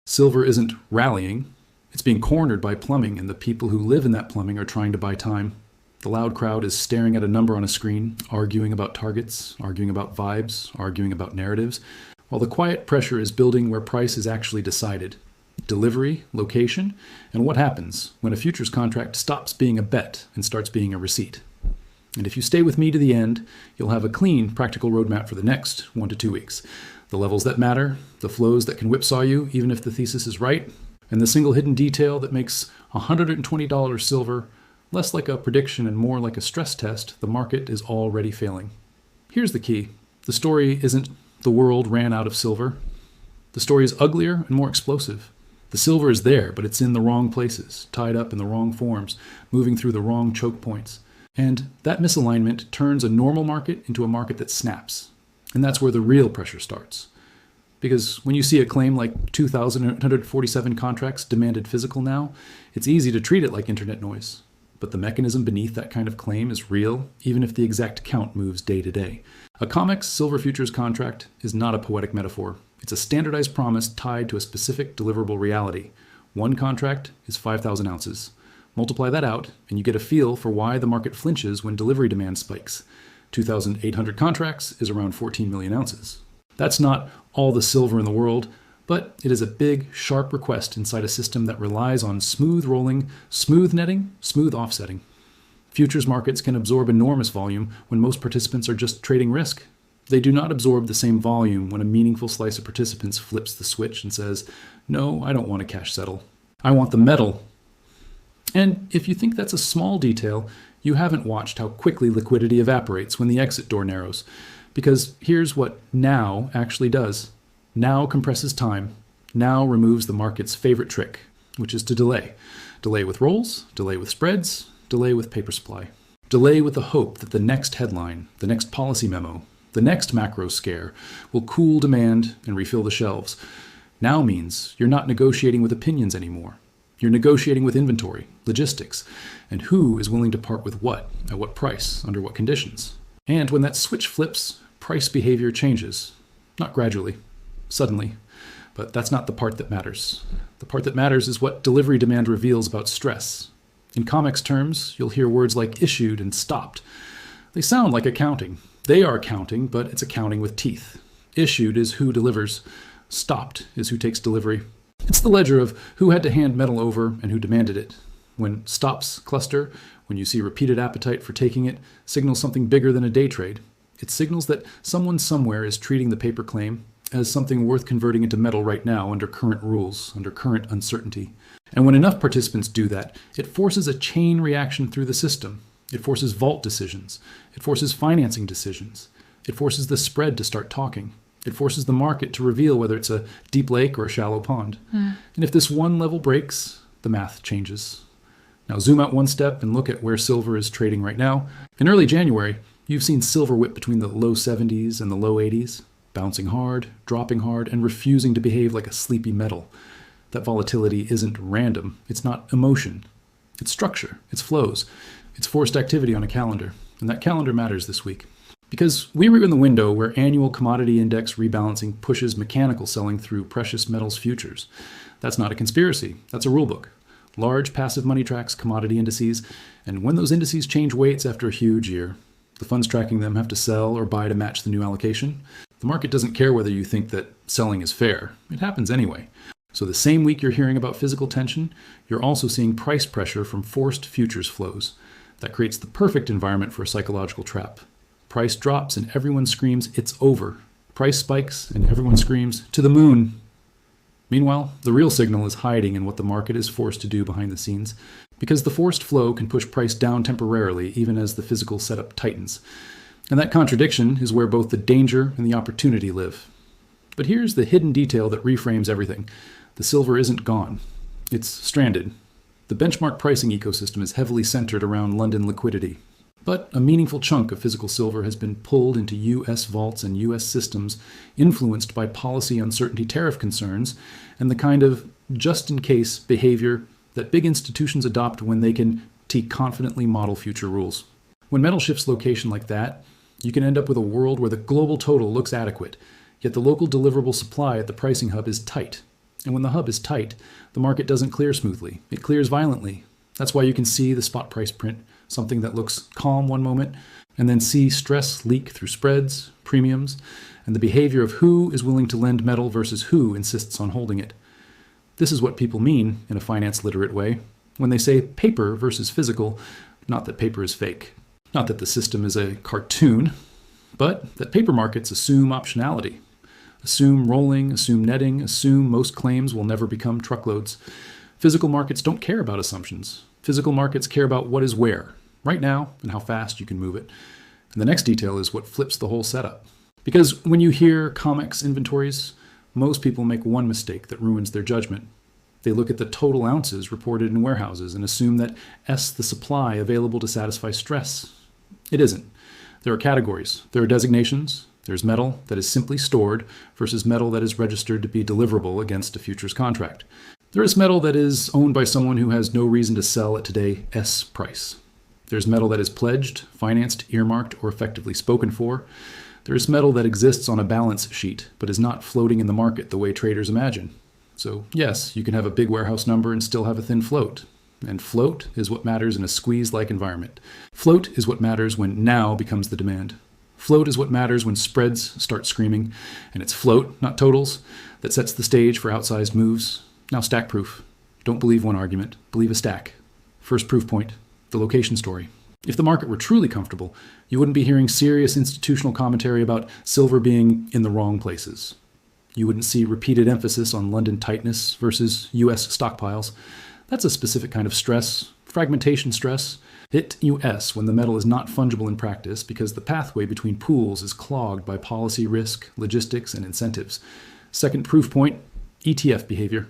Silver isn't rallying. It's being cornered by plumbing, and the people who live in that plumbing are trying to buy time. The loud crowd is staring at a number on a screen, arguing about targets, arguing about vibes, arguing about narratives, while the quiet pressure is building where price is actually decided. Delivery, location, and what happens when a futures contract stops being a bet and starts being a receipt. And if you stay with me to the end, you'll have a clean, practical roadmap for the next 1 to 2 weeks. The levels that matter, the flows that can whipsaw you even if the thesis is right, and the single hidden detail that makes $120 silver less like a prediction and more like a stress test the market is already failing. Here's the key. The story isn't the world ran out of silver. The story is uglier and more explosive. The silver is there, but it's in the wrong places, tied up in the wrong forms, moving through the wrong choke points. And that misalignment turns a normal market into a market that snaps. And that's where the real pressure starts. Because when you see a claim like 2,847 contracts demanded physical now, it's easy to treat it like internet noise. But the mechanism beneath that kind of claim is real, even if the exact count moves day to day. A COMEX silver futures contract is not a poetic metaphor. It's a standardized promise tied to a specific deliverable reality. One contract is 5,000 ounces. Multiply that out, and you get a feel for why the market flinches when delivery demand spikes. 2,800 contracts is around 14 million ounces. That's not all the silver in the world, but it is a big, sharp request inside a system that relies on smooth rolling, smooth netting, smooth offsetting. Futures markets can absorb enormous volume when most participants are just trading risk. They do not absorb the same volume when a meaningful slice of participants flips the switch and says, "No, I don't want to cash settle. I want the metal." And if you think that's a small detail, you haven't watched how quickly liquidity evaporates when the exit door narrows. Because here's what now actually does. Now compresses time. Now removes the market's favorite trick, which is to delay. Delay with rolls, delay with spreads, delay with paper supply. Delay with the hope that the next headline, the next policy memo, the next macro scare will cool demand and refill the shelves. Now means you're not negotiating with opinions anymore. You're negotiating with inventory, logistics, and who is willing to part with what, at what price, under what conditions. And when that switch flips, price behavior changes. Not gradually, suddenly. But that's not the part that matters. The part that matters is what delivery demand reveals about stress. In COMEX terms, you'll hear words like issued and stopped. They sound like accounting. They are accounting, but it's accounting with teeth. Issued is who delivers. Stopped is who takes delivery. It's the ledger of who had to hand metal over and who demanded it. When stops cluster, when you see repeated appetite for taking it, signals something bigger than a day trade. It signals that someone somewhere is treating the paper claim as something worth converting into metal right now under current rules, under current uncertainty. And when enough participants do that, it forces a chain reaction through the system. It forces vault decisions. It forces financing decisions. It forces the spread to start talking. It forces the market to reveal whether it's a deep lake or a shallow pond. And if this one level breaks, the math changes. Now zoom out one step and look at where silver is trading right now. In early January, you've seen silver whip between the low 70s and the low 80s, bouncing hard, dropping hard, and refusing to behave like a sleepy metal. That volatility isn't random. It's not emotion. It's structure. It's flows. It's forced activity on a calendar. And that calendar matters this week. Because we were in the window where annual commodity index rebalancing pushes mechanical selling through precious metals futures. That's not a conspiracy. That's a rulebook. Large passive money tracks commodity indices, and when those indices change weights after a huge year, the funds tracking them have to sell or buy to match the new allocation. The market doesn't care whether you think that selling is fair. It happens anyway. So the same week you're hearing about physical tension, you're also seeing price pressure from forced futures flows. That creates the perfect environment for a psychological trap. Price drops and everyone screams, "It's over." Price spikes and everyone screams, "To the moon." Meanwhile, the real signal is hiding in what the market is forced to do behind the scenes, because the forced flow can push price down temporarily even as the physical setup tightens. And that contradiction is where both the danger and the opportunity live. But here's the hidden detail that reframes everything. The silver isn't gone. It's stranded. The benchmark pricing ecosystem is heavily centered around London liquidity. But a meaningful chunk of physical silver has been pulled into U.S. vaults and U.S. systems influenced by policy uncertainty tariff concerns and the kind of just-in-case behavior that big institutions adopt when they can confidently model future rules. When metal shifts location like that, you can end up with a world where the global total looks adequate, yet the local deliverable supply at the pricing hub is tight. And when the hub is tight, the market doesn't clear smoothly. It clears violently. That's why you can see the spot price print, something that looks calm one moment, and then see stress leak through spreads, premiums, and the behavior of who is willing to lend metal versus who insists on holding it. This is what people mean, in a finance literate way, when they say paper versus physical, not that paper is fake, not that the system is a cartoon, but that paper markets assume optionality. Assume rolling, assume netting, assume most claims will never become truckloads. Physical markets don't care about assumptions. Physical markets care about what is where, right now, and how fast you can move it. And the next detail is what flips the whole setup. Because when you hear COMEX inventories, most people make one mistake that ruins their judgment. They look at the total ounces reported in warehouses and assume that S the supply available to satisfy stress. It isn't. There are categories. There are designations. There's metal that is simply stored versus metal that is registered to be deliverable against a futures contract. There is metal that is owned by someone who has no reason to sell at today S price. There's metal that is pledged, financed, earmarked, or effectively spoken for. There is metal that exists on a balance sheet, but is not floating in the market the way traders imagine. So yes, you can have a big warehouse number and still have a thin float. And float is what matters in a squeeze-like environment. Float is what matters when now becomes the demand. Float is what matters when spreads start screaming, and it's float, not totals, that sets the stage for outsized moves. Now stack proof. Don't believe one argument, believe a stack. First proof point, the location story. If the market were truly comfortable, you wouldn't be hearing serious institutional commentary about silver being in the wrong places. You wouldn't see repeated emphasis on London tightness versus US stockpiles. That's a specific kind of stress, fragmentation stress. Hit US when the metal is not fungible in practice because the pathway between pools is clogged by policy risk, logistics, and incentives. Second proof point, ETF behavior.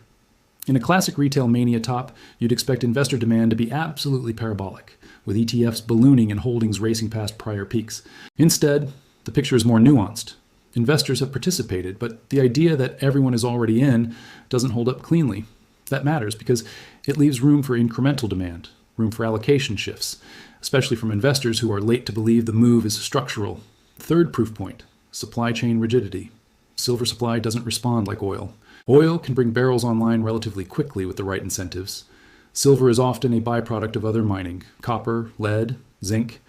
In a classic retail mania top, you'd expect investor demand to be absolutely parabolic, with ETFs ballooning and holdings racing past prior peaks. Instead, the picture is more nuanced. Investors have participated, but the idea that everyone is already in doesn't hold up cleanly. That matters because it leaves room for incremental demand, room for allocation shifts, especially from investors who are late to believe the move is structural. Third proof point, supply chain rigidity. Silver supply doesn't respond like oil. Oil can bring barrels online relatively quickly with the right incentives. Silver is often a byproduct of other mining, copper, lead, zinc.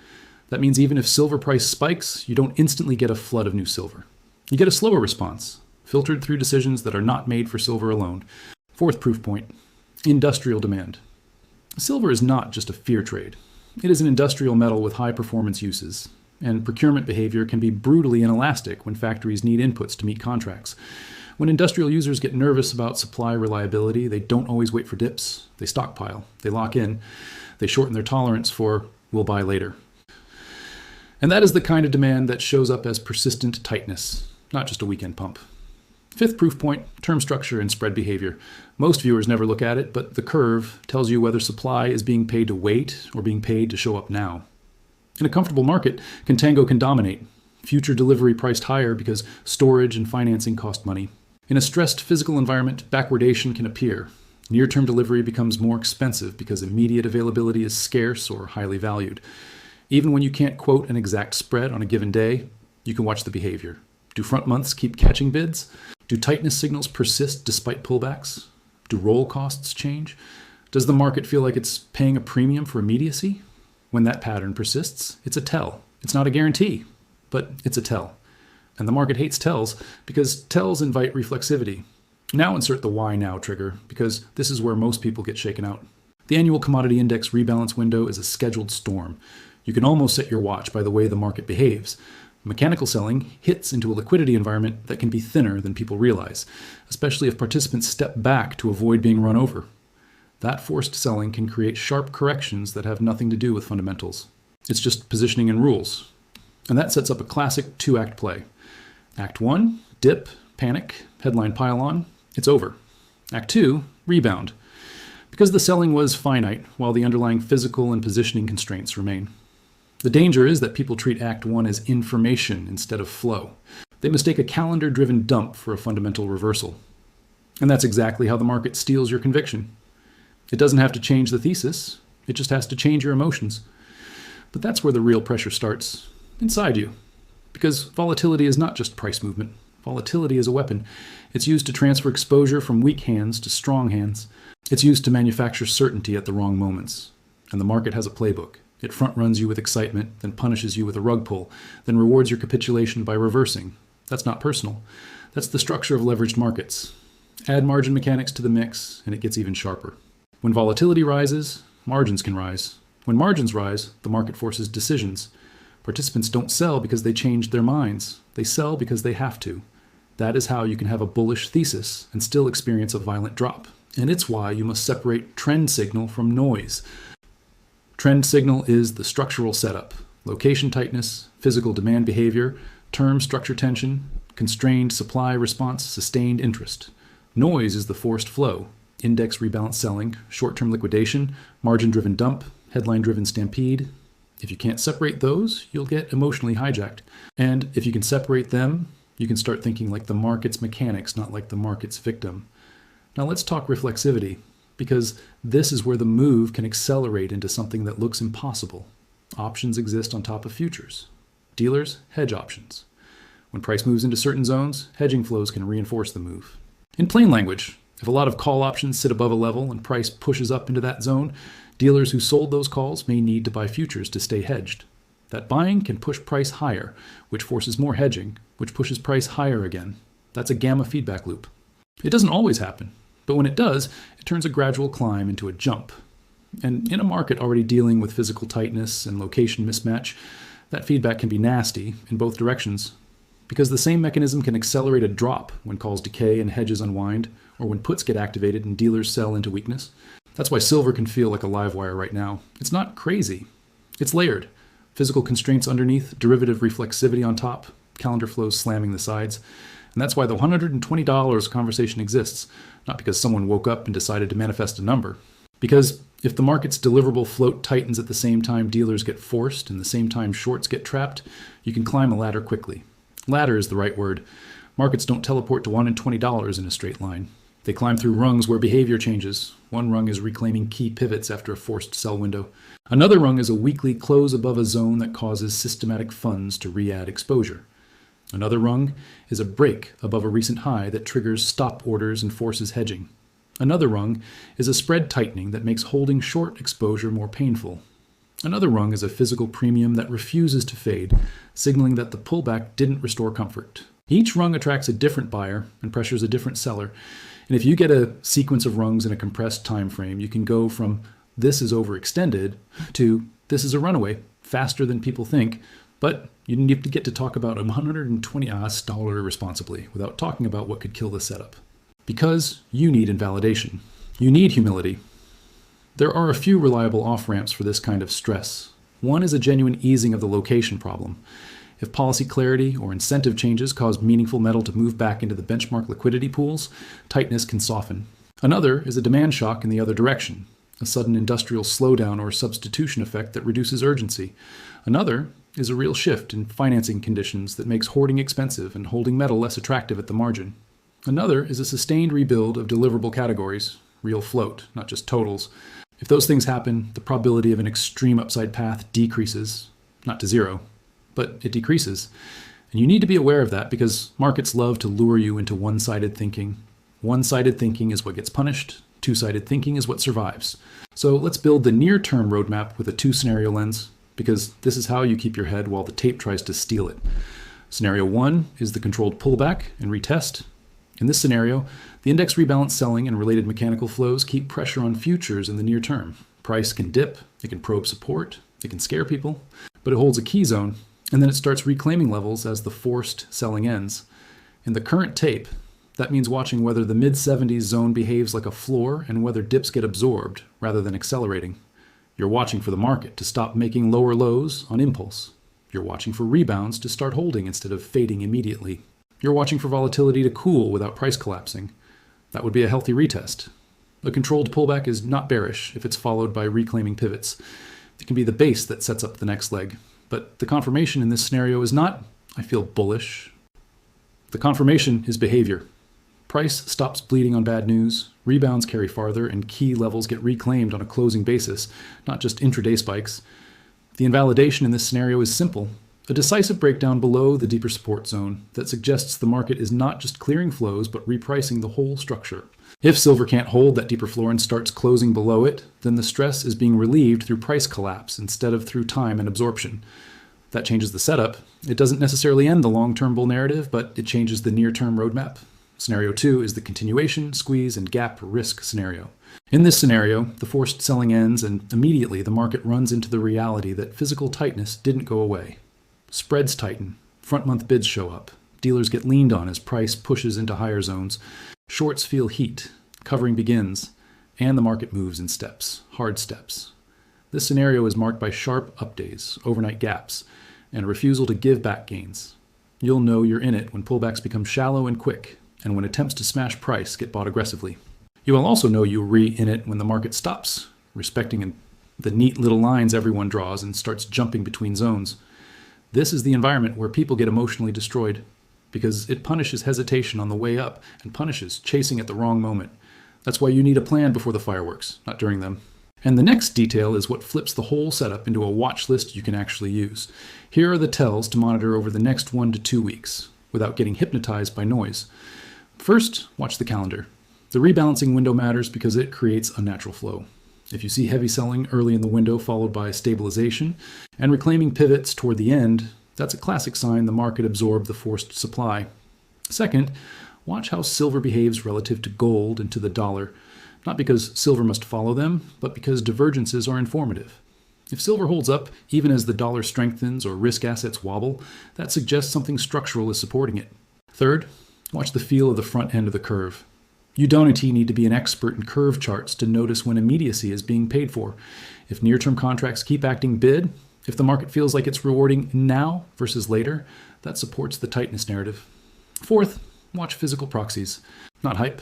That means even if silver price spikes, you don't instantly get a flood of new silver. You get a slower response, filtered through decisions that are not made for silver alone. Fourth proof point, industrial demand. Silver is not just a fear trade. It is an industrial metal with high performance uses, and procurement behavior can be brutally inelastic when factories need inputs to meet contracts. When industrial users get nervous about supply reliability, they don't always wait for dips. They stockpile, they lock in, they shorten their tolerance for we'll buy later. And that is the kind of demand that shows up as persistent tightness, not just a weekend pump. Fifth proof point, term structure and spread behavior. Most viewers never look at it, but the curve tells you whether supply is being paid to wait or being paid to show up now. In a comfortable market, contango can dominate. Future delivery priced higher because storage and financing cost money. In a stressed physical environment, backwardation can appear. Near-term delivery becomes more expensive because immediate availability is scarce or highly valued. Even when you can't quote an exact spread on a given day, you can watch the behavior. Do front months keep catching bids? Do tightness signals persist despite pullbacks? Do roll costs change? Does the market feel like it's paying a premium for immediacy? When that pattern persists, it's a tell. It's not a guarantee, but it's a tell. And the market hates tells because tells invite reflexivity. Now insert the why now trigger, because this is where most people get shaken out. The annual commodity index rebalance window is a scheduled storm. You can almost set your watch by the way the market behaves. Mechanical selling hits into a liquidity environment that can be thinner than people realize, especially if participants step back to avoid being run over. That forced selling can create sharp corrections that have nothing to do with fundamentals. It's just positioning and rules. And that sets up a classic two-act play. Act 1, dip, panic, headline pile-on, it's over. Act 2, rebound. Because the selling was finite while the underlying physical and positioning constraints remain. The danger is that people treat Act 1 as information instead of flow. They mistake a calendar-driven dump for a fundamental reversal. And that's exactly how the market steals your conviction. It doesn't have to change the thesis, it just has to change your emotions. But that's where the real pressure starts, inside you. Because volatility is not just price movement, Volatility is a weapon. It's used to transfer exposure from weak hands to strong hands. It's used to manufacture certainty at the wrong moments. And the market has a playbook. It front runs you with excitement, then punishes you with a rug pull, then rewards your capitulation by reversing. That's not personal. That's the structure of leveraged markets. Add margin mechanics to the mix, and it gets even sharper. When volatility rises, margins can rise. When margins rise, the market forces decisions. Participants don't sell because they changed their minds. They sell because they have to. That is how you can have a bullish thesis and still experience a violent drop. And it's why you must separate trend signal from noise. Trend signal is the structural setup, location tightness, physical demand behavior, term structure tension, constrained supply response, sustained interest. Noise is the forced flow, index rebalance selling, short-term liquidation, margin-driven dump, headline-driven stampede. If you can't separate those, you'll get emotionally hijacked. And if you can separate them, you can start thinking like the market's mechanics, not like the market's victim. Now let's talk reflexivity, because this is where the move can accelerate into something that looks impossible. Options exist on top of futures. Dealers hedge options. When price moves into certain zones, hedging flows can reinforce the move. In plain language, if a lot of call options sit above a level and price pushes up into that zone, dealers who sold those calls may need to buy futures to stay hedged. That buying can push price higher, which forces more hedging, which pushes price higher again. That's a gamma feedback loop. It doesn't always happen, but when it does, it turns a gradual climb into a jump. And in a market already dealing with physical tightness and location mismatch, that feedback can be nasty in both directions. Because the same mechanism can accelerate a drop when calls decay and hedges unwind, or when puts get activated and dealers sell into weakness. That's why silver can feel like a live wire right now. It's not crazy. It's layered. Physical constraints underneath, derivative reflexivity on top, calendar flows slamming the sides. And that's why the $120 conversation exists, not because someone woke up and decided to manifest a number. Because if the market's deliverable float tightens at the same time dealers get forced and the same time shorts get trapped, you can climb a ladder quickly. Ladder is the right word. Markets don't teleport to $120 in a straight line. They climb through rungs where behavior changes. One rung is reclaiming key pivots after a forced sell window. Another rung is a weekly close above a zone that causes systematic funds to re-add exposure. Another rung is a break above a recent high that triggers stop orders and forces hedging. Another rung is a spread tightening that makes holding short exposure more painful. Another rung is a physical premium that refuses to fade, signaling that the pullback didn't restore comfort. Each rung attracts a different buyer and pressures a different seller. And if you get a sequence of rungs in a compressed time frame, you can go from this is overextended to this is a runaway, faster than people think, but you need to get to talk about $120 responsibly without talking about what could kill the setup. Because you need invalidation. You need humility. There are a few reliable off-ramps for this kind of stress. One is a genuine easing of the location problem. If policy clarity or incentive changes cause meaningful metal to move back into the benchmark liquidity pools, tightness can soften. Another is a demand shock in the other direction, a sudden industrial slowdown or substitution effect that reduces urgency. Another is a real shift in financing conditions that makes hoarding expensive and holding metal less attractive at the margin. Another is a sustained rebuild of deliverable categories, real float, not just totals. If those things happen, the probability of an extreme upside path decreases, not to zero, but it decreases. And you need to be aware of that because markets love to lure you into one-sided thinking. One-sided thinking is what gets punished. Two-sided thinking is what survives. So let's build the near-term roadmap with a two-scenario lens because this is how you keep your head while the tape tries to steal it. Scenario 1 is the controlled pullback and retest. In this scenario, the index rebalance selling and related mechanical flows keep pressure on futures in the near term. Price can dip, it can probe support, it can scare people, but it holds a key zone, and then it starts reclaiming levels as the forced selling ends. In the current tape, that means watching whether the mid-70s zone behaves like a floor and whether dips get absorbed rather than accelerating. You're watching for the market to stop making lower lows on impulse. You're watching for rebounds to start holding instead of fading immediately. You're watching for volatility to cool without price collapsing. That would be a healthy retest. A controlled pullback is not bearish if it's followed by reclaiming pivots. It can be the base that sets up the next leg. But the confirmation in this scenario is not, I feel bullish. The confirmation is behavior. Price stops bleeding on bad news, rebounds carry farther, and key levels get reclaimed on a closing basis, not just intraday spikes. The invalidation in this scenario is simple. A decisive breakdown below the deeper support zone that suggests the market is not just clearing flows, but repricing the whole structure. If silver can't hold that deeper floor and starts closing below it, then the stress is being relieved through price collapse instead of through time and absorption. That changes the setup. It doesn't necessarily end the long-term bull narrative, but it changes the near-term roadmap. Scenario 2 is the continuation, squeeze, and gap risk scenario. In this scenario, the forced selling ends and immediately the market runs into the reality that physical tightness didn't go away. Spreads tighten, front-month bids show up, dealers get leaned on as price pushes into higher zones, shorts feel heat, covering begins, and the market moves in steps, hard steps. This scenario is marked by sharp up days, overnight gaps, and a refusal to give back gains. You'll know you're in it when pullbacks become shallow and quick, and when attempts to smash price get bought aggressively. You will also know you're in it when the market stops, respecting the neat little lines everyone draws and starts jumping between zones. This is the environment where people get emotionally destroyed because it punishes hesitation on the way up and punishes chasing at the wrong moment. That's why you need a plan before the fireworks, not during them. And the next detail is what flips the whole setup into a watch list you can actually use. Here are the tells to monitor over the next 1 to 2 weeks without getting hypnotized by noise. First, watch the calendar. The rebalancing window matters because it creates unnatural flow. If you see heavy selling early in the window followed by stabilization and reclaiming pivots toward the end, that's a classic sign the market absorbed the forced supply. Second, watch how silver behaves relative to gold and to the dollar, not because silver must follow them, but because divergences are informative. If silver holds up, even as the dollar strengthens or risk assets wobble, that suggests something structural is supporting it. Third, watch the feel of the front end of the curve. You don't need to be an expert in curve charts to notice when immediacy is being paid for. If near-term contracts keep acting bid, if the market feels like it's rewarding now versus later, that supports the tightness narrative. Fourth, watch physical proxies, not hype.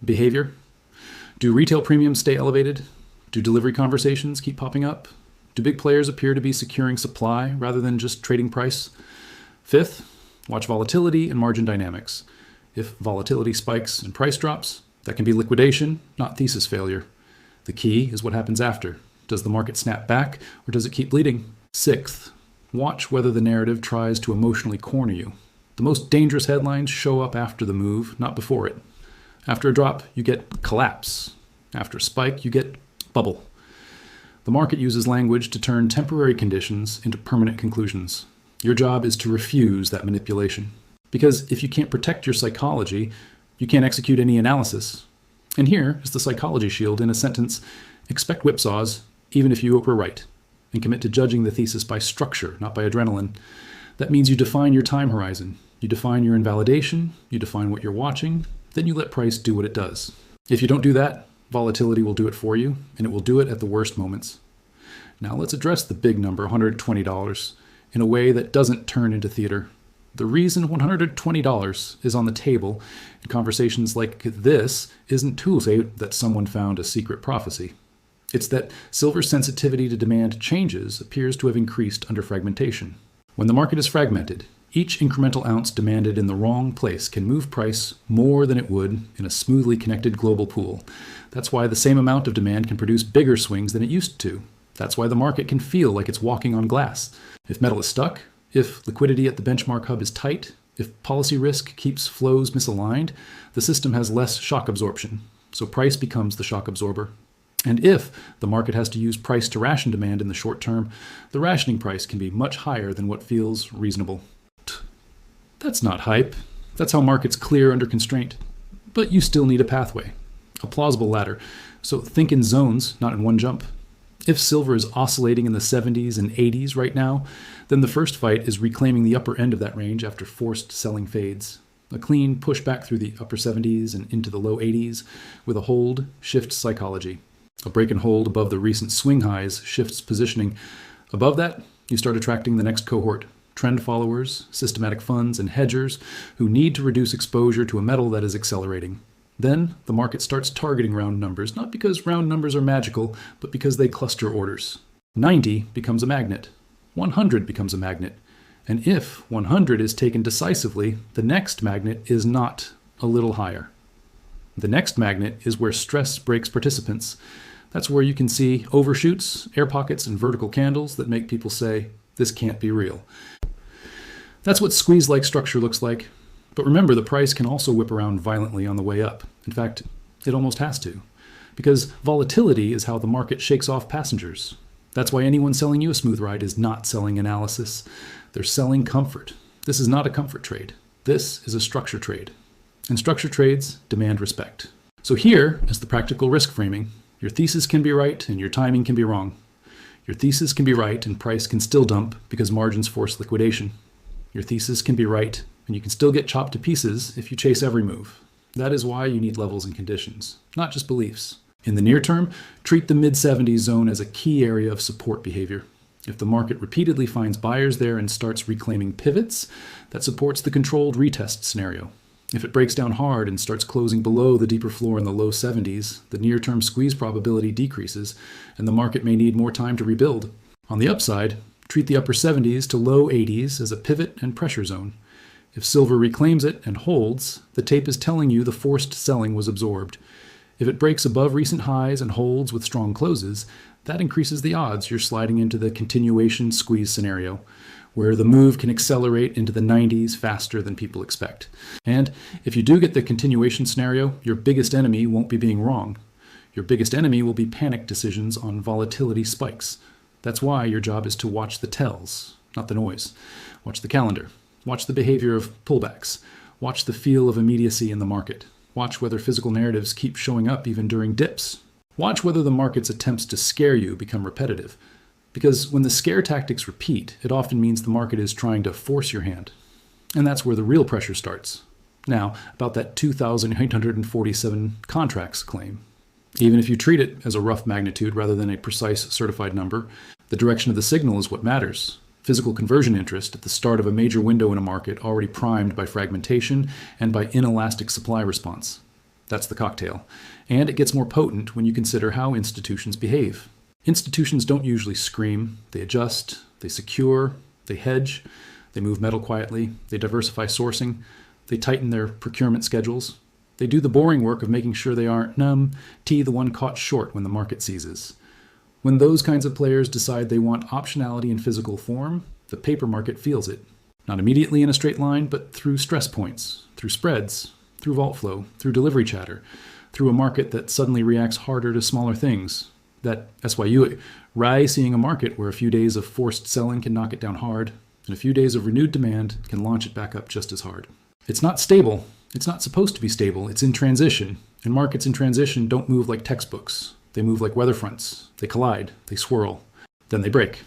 Behavior. Do retail premiums stay elevated? Do delivery conversations keep popping up? Do big players appear to be securing supply rather than just trading price? Fifth, watch volatility and margin dynamics. If volatility spikes and price drops, that can be liquidation, not thesis failure. The key is what happens after. Does the market snap back or does it keep bleeding? Sixth, watch whether the narrative tries to emotionally corner you. The most dangerous headlines show up after the move, not before it. After a drop, you get collapse. After a spike, you get bubble. The market uses language to turn temporary conditions into permanent conclusions. Your job is to refuse that manipulation. Because if you can't protect your psychology, you can't execute any analysis. And here is the psychology shield in a sentence: expect whipsaws, even if you were right, and commit to judging the thesis by structure, not by adrenaline. That means you define your time horizon, you define your invalidation, you define what you're watching, then you let price do what it does. If you don't do that, volatility will do it for you, and it will do it at the worst moments. Now let's address the big number, $120, in a way that doesn't turn into theater. The reason $120 is on the table in conversations like this isn't to say that someone found a secret prophecy. It's that silver's sensitivity to demand changes appears to have increased under fragmentation. When the market is fragmented, each incremental ounce demanded in the wrong place can move price more than it would in a smoothly connected global pool. That's why the same amount of demand can produce bigger swings than it used to. That's why the market can feel like it's walking on glass. If metal is stuck, if liquidity at the benchmark hub is tight, if policy risk keeps flows misaligned, the system has less shock absorption, so price becomes the shock absorber. And if the market has to use price to ration demand in the short term, the rationing price can be much higher than what feels reasonable. That's not hype. That's how markets clear under constraint. But you still need a pathway, a plausible ladder. So think in zones, not in one jump. If silver is oscillating in the 70s and 80s right now, then the first fight is reclaiming the upper end of that range after forced selling fades. A clean pushback through the upper 70s and into the low 80s with a hold shifts psychology. A break and hold above the recent swing highs shifts positioning. Above that, you start attracting the next cohort, trend followers, systematic funds, and hedgers who need to reduce exposure to a metal that is accelerating. Then the market starts targeting round numbers, not because round numbers are magical, but because they cluster orders. 90 becomes a magnet. 100 becomes a magnet. And if 100 is taken decisively, the next magnet is not a little higher. The next magnet is where stress breaks participants. That's where you can see overshoots, air pockets, and vertical candles that make people say, this can't be real. That's what squeeze-like structure looks like. But remember, the price can also whip around violently on the way up. In fact, it almost has to. Because volatility is how the market shakes off passengers. That's why anyone selling you a smooth ride is not selling analysis. They're selling comfort. This is not a comfort trade. This is a structure trade. And structure trades demand respect. So here is the practical risk framing. Your thesis can be right and your timing can be wrong. Your thesis can be right and price can still dump because margins force liquidation. Your thesis can be right and you can still get chopped to pieces if you chase every move. That is why you need levels and conditions, not just beliefs. In the near term, treat the mid-70s zone as a key area of support behavior. If the market repeatedly finds buyers there and starts reclaiming pivots, that supports the controlled retest scenario. If it breaks down hard and starts closing below the deeper floor in the low 70s, the near-term squeeze probability decreases, and the market may need more time to rebuild. On the upside, treat the upper 70s to low 80s as a pivot and pressure zone. If silver reclaims it and holds, the tape is telling you the forced selling was absorbed. If it breaks above recent highs and holds with strong closes, that increases the odds you're sliding into the continuation squeeze scenario, where the move can accelerate into the 90s faster than people expect. And if you do get the continuation scenario, your biggest enemy won't be being wrong. Your biggest enemy will be panic decisions on volatility spikes. That's why your job is to watch the tells, not the noise. Watch the calendar. Watch the behavior of pullbacks. Watch the feel of immediacy in the market. Watch whether physical narratives keep showing up even during dips. Watch whether the market's attempts to scare you become repetitive. Because when the scare tactics repeat, it often means the market is trying to force your hand. And that's where the real pressure starts. Now, about that 2,847 contracts claim. Even if you treat it as a rough magnitude rather than a precise certified number, the direction of the signal is what matters. Physical conversion interest at the start of a major window in a market already primed by fragmentation and by inelastic supply response. That's the cocktail. And it gets more potent when you consider how institutions behave. Institutions don't usually scream. They adjust, they secure, they hedge, they move metal quietly, they diversify sourcing, they tighten their procurement schedules. They do the boring work of making sure they aren't the one caught short when the market seizes. When those kinds of players decide they want optionality in physical form, the paper market feels it. Not immediately in a straight line, but through stress points, through spreads, through vault flow, through delivery chatter, through a market that suddenly reacts harder to smaller things. That's why you seeing a market where a few days of forced selling can knock it down hard, and a few days of renewed demand can launch it back up just as hard. It's not stable. It's not supposed to be stable. It's in transition. And markets in transition don't move like textbooks. They move like weather fronts. They collide. They swirl. Then they break.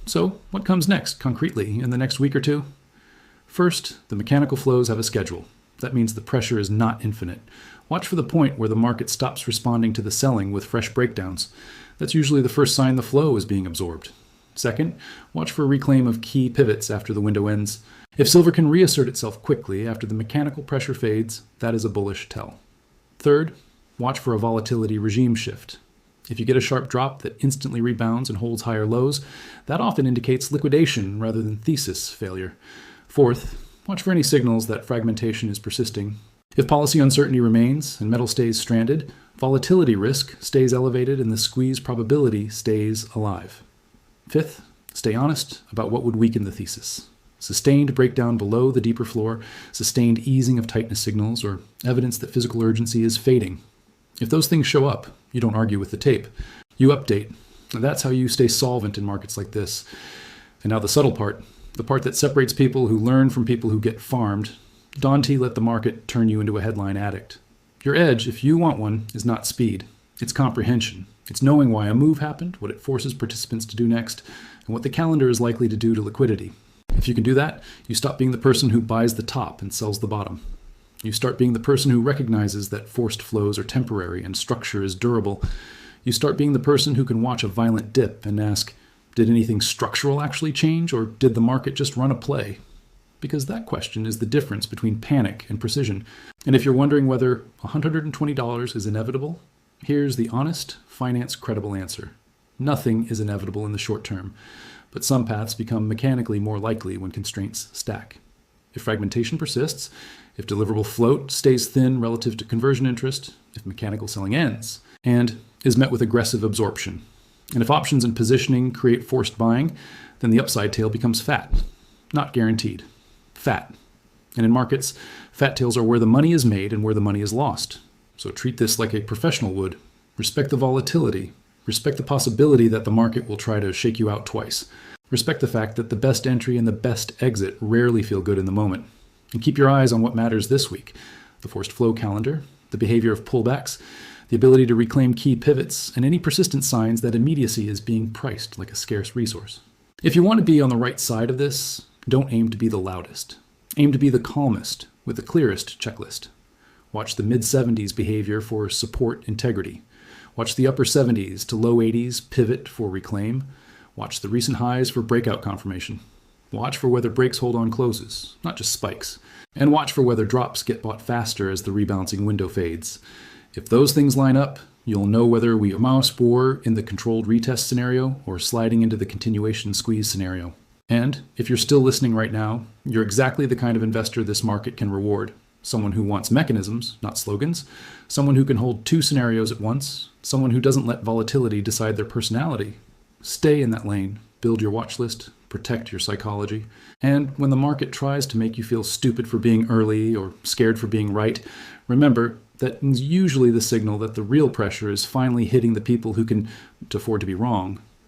So what comes next, concretely, in the next week or two? First, the mechanical flows have a schedule. That means the pressure is not infinite. Watch for the point where the market stops responding to the selling with fresh breakdowns. That's usually the first sign the flow is being absorbed. Second, watch for a reclaim of key pivots after the window ends. If silver can reassert itself quickly after the mechanical pressure fades, that is a bullish tell. Third, watch for a volatility regime shift. If you get a sharp drop that instantly rebounds and holds higher lows, that often indicates liquidation rather than thesis failure. Fourth, watch for any signals that fragmentation is persisting. If policy uncertainty remains and metal stays stranded, volatility risk stays elevated and the squeeze probability stays alive. Fifth, stay honest about what would weaken the thesis. Sustained breakdown below the deeper floor, sustained easing of tightness signals, or evidence that physical urgency is fading. If those things show up, you don't argue with the tape. You update. That's how you stay solvent in markets like this. And now the subtle part, the part that separates people who learn from people who get farmed. Don't let the market turn you into a headline addict. Your edge, if you want one, is not speed. It's comprehension. It's knowing why a move happened, what it forces participants to do next, and what the calendar is likely to do to liquidity. If you can do that, you stop being the person who buys the top and sells the bottom. You start being the person who recognizes that forced flows are temporary and structure is durable. You start being the person who can watch a violent dip and ask, did anything structural actually change, or did the market just run a play? Because that question is the difference between panic and precision. And if you're wondering whether $120 is inevitable, here's the honest, finance-credible answer. Nothing is inevitable in the short term, but some paths become mechanically more likely when constraints stack. If fragmentation persists, if deliverable float stays thin relative to conversion interest, if mechanical selling ends, and is met with aggressive absorption, and if options and positioning create forced buying, then the upside tail becomes fat, not guaranteed. fat. And in markets, fat tails are where the money is made and where the money is lost. So treat this like a professional would. Respect the volatility. Respect the possibility that the market will try to shake you out twice. Respect the fact that the best entry and the best exit rarely feel good in the moment. And keep your eyes on what matters this week: the forced flow calendar, the behavior of pullbacks, the ability to reclaim key pivots, and any persistent signs that immediacy is being priced like a scarce resource. If you want to be on the right side of this, don't aim to be the loudest. Aim to be the calmest with the clearest checklist. Watch the mid-70s behavior for support integrity. Watch the upper 70s to low 80s pivot for reclaim. Watch the recent highs for breakout confirmation. Watch for whether breaks hold on closes, not just spikes. And watch for whether drops get bought faster as the rebalancing window fades. If those things line up, you'll know whether we mouse bore in the controlled retest scenario or sliding into the continuation squeeze scenario. And if you're still listening right now, you're exactly the kind of investor this market can reward. Someone who wants mechanisms, not slogans. Someone who can hold two scenarios at once. Someone who doesn't let volatility decide their personality. Stay in that lane. Build your watch list. Protect your psychology. And when the market tries to make you feel stupid for being early or scared for being right, remember that is usually the signal that the real pressure is finally hitting the people who can afford to be wrong.